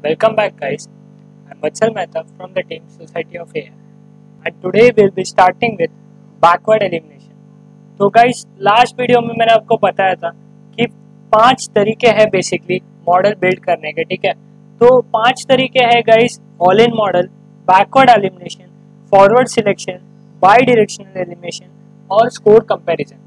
Welcome back, guys. I'm Vatsal Mehta from the team Society of AI, and today we'll be starting with backward elimination. तो guys, last video में मैंने आपको बताया था कि 5 तरीके हैं बेसिकली मॉडल बिल्ड करने के, ठीक है। तो 5 तरीके हैं guys: all in model, backward elimination, forward selection, by directional elimination और स्कोर कंपैरिजन।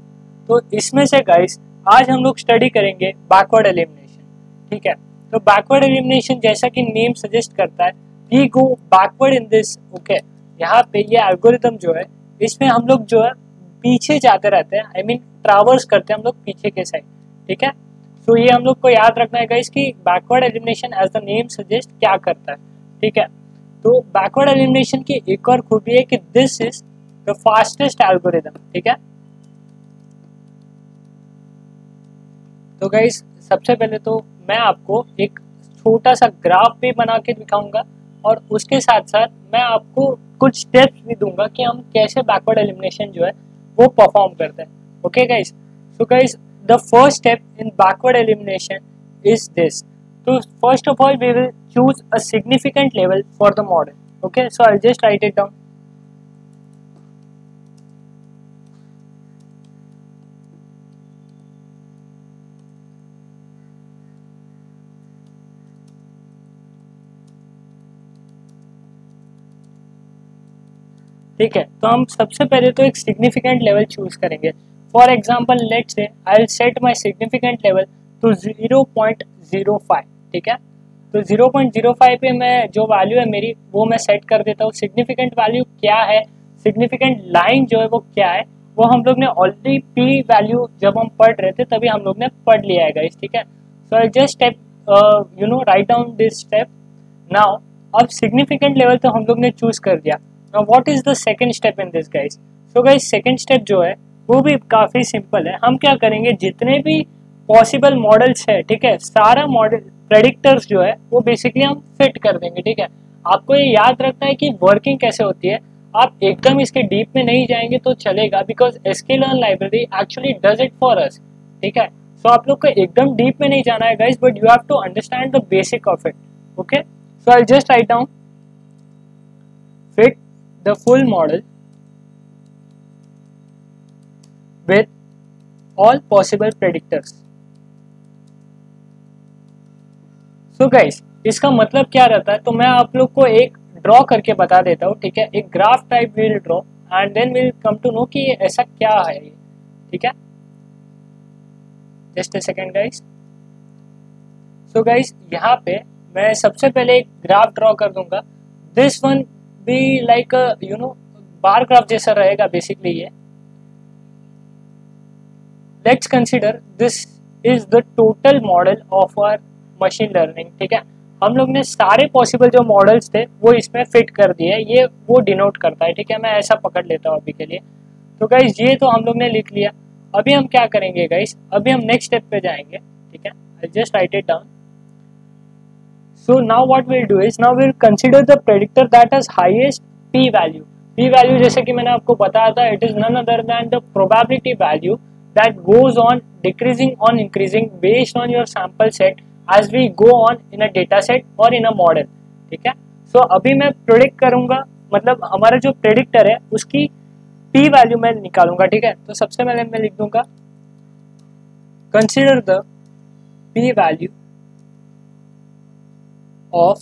तो इसमें से गाइस आज हम लोग स्टडी करेंगे बैकवर्ड एलिमिनेशन, ठीक है। तो बैकवर्ड एलिमिनेशन जैसा कि नेम सजेस्ट करता है, we go backward in this, okay. यहाँ पे ये एल्गोरिथम जो है इसमें हम लोग जो है पीछे जाते रहते हैं, आई मीन ट्रैवर्स करते हैं हम लोग पीछे के साइड, ठीक है। तो ये हम लोग को याद रखना है गाइस कि backward elimination as the name suggest क्या करता है, ठीक है। तो बैकवर्ड एलिमिनेशन की एक और खूबी है कि this is the fastest algorithm, ठीक है। तो गाइस सबसे पहले तो मैं आपको एक छोटा सा ग्राफ भी बना के दिखाऊंगा और उसके साथ साथ मैं आपको कुछ स्टेप्स भी दूंगा कि हम कैसे बैकवर्ड एलिमिनेशन जो है वो परफॉर्म करते हैं, okay guys. So guys the first step in backward elimination is this. तो first of all we will choose a significant level for the model, okay. So I will just write it down. ठीक है, तो हम सबसे पहले तो एक significant level choose करेंगे। For example let's say I will set my significant level to 0.05, ठीक है। तो 0.05 पे मैं जो वैल्यू है मेरी वो मैं सेट कर देता हूँ। सिग्निफिकेंट वैल्यू क्या है, सिग्निफिकेंट लाइन जो है वो क्या है, वो हम लोग ने ऑलरेडी पी वैल्यू जब हम पढ़ रहे थे तभी हम लोग ने पढ़ लिया है गाइस, ठीक है। So I just step write down this step now. अब सिग्निफिकेंट लेवल तो हम लोग ने चूज कर दिया। Now what is the second step in this guys? So guys second step जो है वो भी काफ़ी सिंपल है। हम क्या करेंगे, जितने भी पॉसिबल मॉडल्स है, ठीक है, सारा मॉडल प्रेडिक्टर्स जो है वो बेसिकली हम फिट कर देंगे, ठीक है। आपको ये याद रखना है कि वर्किंग कैसे होती है। आप एकदम इसके डीप में नहीं जाएंगे तो चलेगा, because sklearn library actually does it for us, ठीक है। सो आप लोग को एकदम डीप में नहीं जाना है guys, but you have to understand the basic of it, okay. So I just write down fit the full model with all possible predictors. So guys इसका मतलब क्या रहता है, तो मैं आप लोग को एक ड्रॉ करके बता देता हूँ, ठीक है। एक graph type will draw and then will come to know कि ऐसा क्या है ये, ठीक है। Just a second guys. So guys यहाँ पे मैं सबसे पहले एक ग्राफ ड्रॉ कर दूंगा। This one be like bar graph जैसा रहेगा बेसिकली ये। Let's consider this is the total model of our machine learning, ठीक है। हम लोग ने सारे पॉसिबल जो मॉडल्स थे वो इसमें फिट कर दिए, ये वो डिनोट करता है, ठीक है। मैं ऐसा पकड़ लेता हूँ अभी के लिए। तो गाइस ये तो हम लोग ने लिख लिया। अभी हम क्या करेंगे गाइस, अभी हम नेक्स्ट स्टेप पे जाएंगे, ठीक है। आई just write it down. So now what we'll do is now we'll consider the predictor that has highest p value. P value जैसे कि मैंने आपको बताया था, it is none other than the probability value that goes on decreasing on increasing based on your sample set as we go on in a data set or in a model, ठीक है। So अभी मैं predict करूँगा, मतलब हमारा जो predictor है उसकी p value मैं निकालूंगा, ठीक है। तो सबसे पहले मैं लिख दूंगा consider the p value of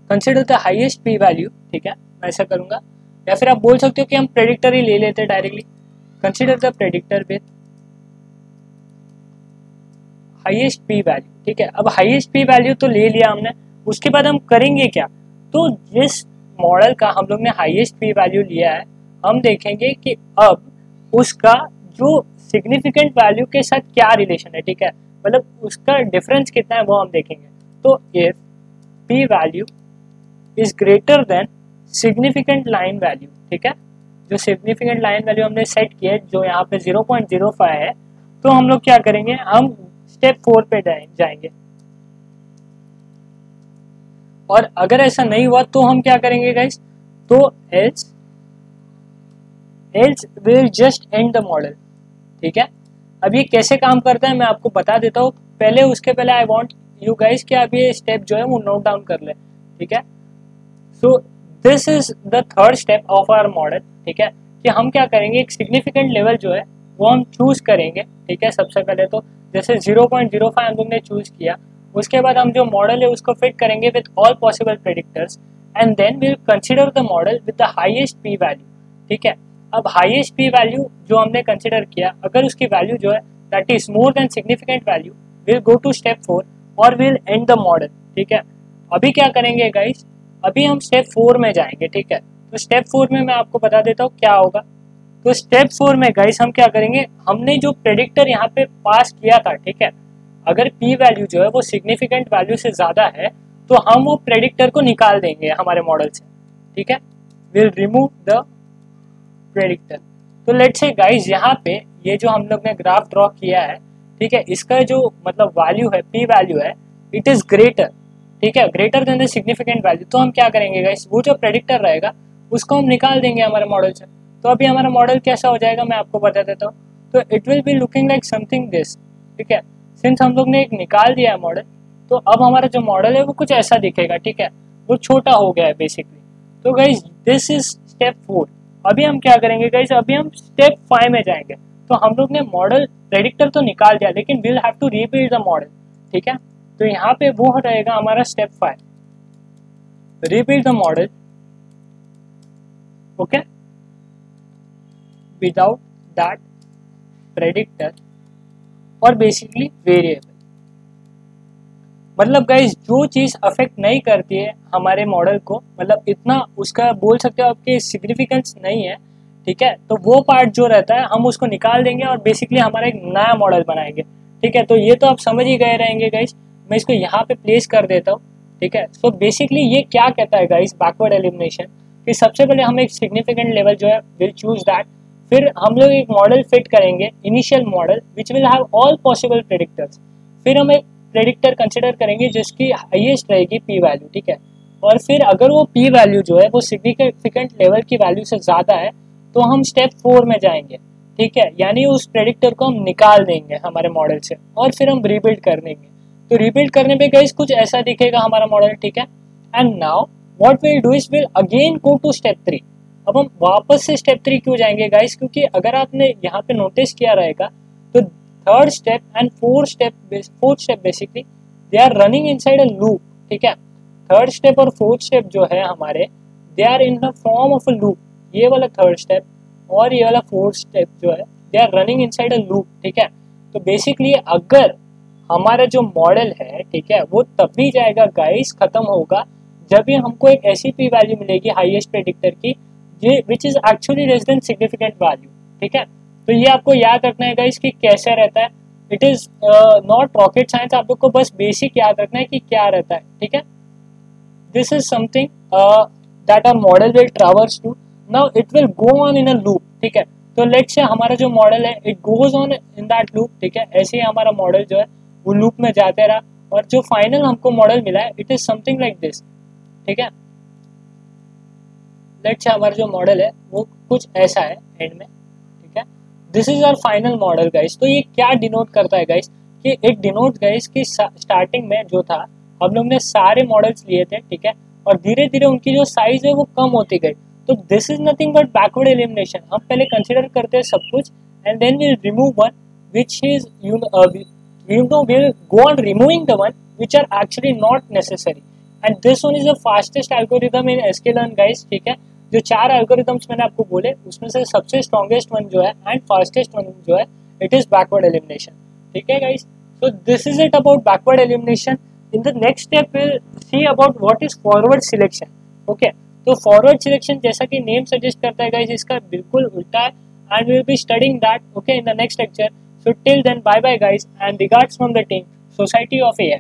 consider the highest P value, ठीक है। मैं ऐसा करूंगा, या फिर आप बोल सकते हो कि हम प्रेडिक्टर ही ले लेते हैं directly. Consider the predictor with highest P value, ठीक है। अब हाईएस्ट पी वैल्यू तो ले लिया हमने, उसके बाद हम करेंगे क्या, तो जिस मॉडल का हम लोग ने हाईएस्ट पी वैल्यू लिया है हम देखेंगे कि अब उसका जो सिग्निफिकेंट वैल्यू के साथ क्या रिलेशन है, ठीक है, मतलब उसका डिफरेंस कितना है वो हम देखेंगे। तो if p value is greater than significant line value, ठीक है, जो सिग्निफिकेंट लाइन वैल्यू हमने सेट किया है जो यहाँ पे 0.05 है, तो हम लोग क्या करेंगे, हम स्टेप 4 पे जाएंगे। और अगर ऐसा नहीं हुआ तो हम क्या करेंगे गाइस, तो else will just end the model, ठीक है। अब ये कैसे काम करता है मैं आपको बता देता हूँ। पहले उसके पहले आई वांट यू गाइस कि आप ये स्टेप जो है वो नोट डाउन कर ले, ठीक है। So this is the third step of our model, ठीक है, कि हम क्या करेंगे, एक सिग्निफिकेंट लेवल जो है वो हम चूज करेंगे, ठीक है। सबसे पहले तो जैसे 0.05 हम लोग ने चूज किया, उसके बाद हम जो मॉडल है उसको फिट करेंगे with all possible predictors and then will consider the model with the highest P value, ठीक है। अब हाईएस्ट पी वैल्यू जो हमने कंसिडर किया, अगर उसकी वैल्यू जो है that is more than significant value, will go to step 4 और विल एंड द मॉडल, ठीक है। अभी क्या करेंगे गाइस, अभी हम स्टेप 4 में जाएंगे, ठीक है। तो स्टेप 4 में मैं आपको बता देता हूँ क्या होगा। तो स्टेप 4 में गाइस हम क्या करेंगे, हमने जो प्रेडिक्टर यहाँ पे पास किया था, ठीक है, अगर पी वैल्यू जो है वो सिग्निफिकेंट वैल्यू से ज्यादा है तो हम वो प्रेडिक्टर को निकाल देंगे हमारे मॉडल से, ठीक है। Will remove the predictor. तो लेट्स से गाइस यहाँ पे ये जो हम लोग ने ग्राफ ड्रॉ किया है, ठीक है, इसका जो मतलब वैल्यू है, पी वैल्यू है, इट इज ग्रेटर, ठीक है, greater than the significant value. तो हम क्या करेंगे गाइस, वो जो प्रेडिक्टर रहेगा उसको हम निकाल देंगे हमारे मॉडल से। तो अभी हमारा मॉडल कैसा हो जाएगा मैं आपको बता देता हूँ। तो it will be looking like something this, ठीक है। सिंस हम लोग ने एक निकाल दिया है मॉडल, तो अब हमारा जो मॉडल है वो कुछ ऐसा दिखेगा, ठीक है, वो छोटा हो गया है बेसिकली। तो गाइस दिस इज स्टेप 4। अभी हम क्या करेंगे गाइस, अभी हम स्टेप 5 में जाएंगे। तो हम लोग ने मॉडल प्रेडिक्टर तो निकाल दिया, लेकिन will have to rebuild the model, ठीक है। तो यहाँ पे वो रहेगा हमारा step 5, rebuild the model, okay, without that predictor और बेसिकली वेरिएबल। मतलब गाइस जो चीज अफेक्ट नहीं करती है हमारे मॉडल को, मतलब इतना उसका बोल सकते हो आपके सिग्निफिकेंस नहीं है, ठीक है, तो वो पार्ट जो रहता है हम उसको निकाल देंगे और बेसिकली हमारा एक नया मॉडल बनाएंगे, ठीक है। तो ये तो आप समझ ही गए रहेंगे गाइस, मैं इसको यहाँ पे प्लेस कर देता हूँ, ठीक है। सो बेसिकली ये क्या कहता है गाइस, बैकवर्ड एलिमिनेशन, कि सबसे पहले हम एक सिग्निफिकेंट लेवल जो है विल चूज दैट, फिर हम लोग एक मॉडल फिट करेंगे, initial model which will have all possible predictors, फिर हम एक प्रेडिक्टर कंसिडर करेंगे जिसकी हाईएस्ट रहेगी पी वैल्यू, ठीक है। और फिर अगर वो पी वैल्यू जो है वो सिग्निफिकेंट लेवल की वैल्यू से ज़्यादा है तो हम स्टेप 4 में जाएंगे, ठीक है, यानी उस प्रेडिक्टर को हम निकाल देंगे हमारे मॉडल से और फिर हम रीबिल्ड कर देंगे। तो रीबिल्ड करने पे गाइस कुछ ऐसा दिखेगा हमारा मॉडल, ठीक है। And now what will do is will again go to step 3। अब हम वापस से स्टेप 3 क्यों जाएंगे गाइस, क्योंकि अगर आपने यहाँ पे नोटिस किया रहेगा तो third step and fourth step basically they are running inside a loop, ठीक है। थर्ड स्टेप और फोर्थ स्टेप जो है हमारे, they are in the form of a loop. ये वाला थर्ड स्टेप और ये वाला फोर्थ स्टेप जो है they are running inside a loop, ठीक है। तो बेसिकली अगर हमारा जो मॉडल है, ठीक है, वो तब भी जाएगा गाइस, खत्म होगा जब भी हमको एक ऐसी पी वैल्यू मिलेगी हाईएस्ट प्रेडिक्टर की which is actually less than significant value, ठीक है। तो ये आपको याद रखना है गाइस कि कैसे रहता है, it is not rocket science, आप लोग को बस बेसिक याद रखना है कि क्या रहता है, ठीक है। This is something that our model will traverse to, now it will go on in a loop, ठीक है। तो लेट्स से हमारा जो मॉडल है it goes on in that loop, ठीक है। ऐसे ही हमारा मॉडल जो है वो लूप में जाते रहा और जो फाइनल हमको मॉडल मिला है it is something like this, ठीक है। लेट्स से हमारा जो मॉडल है वो कुछ ऐसा है एंड में, ठीक है। This is our final model guys. तो ये क्या डिनोट करता है गाइस, कि इट डिनोट गाइस कि स्टार्टिंग में जो था हम लोग ने सारे मॉडल्स लिए थे, ठीक है, और धीरे धीरे उनकी जो साइज है वो कम होती गई। तो this is nothing but backward elimination. हम पहले कंसिडर करते हैं सब कुछ and then will remove one which is we'll go on removing the one which are actually not necessary, and this one is the fastest algorithm in sklearn guys, ठीक है। जो 4 algorithms मैंने आपको बोले उसमें से सबसे स्ट्रॉन्गेस्ट वन जो है एंड फास्टेस्ट वन जो है इट इज बैकवर्ड एलिमिनेशन, ठीक है guys. So this is it about backward elimination. In the next step will see about what is forward selection, okay. तो फॉरवर्ड सिलेक्शन जैसा कि name suggest करता है guys, इसका बिल्कुल उल्टा है and we will be studying that, okay, in the next lecture. So till then, bye bye guys and regards from the team Society of AI.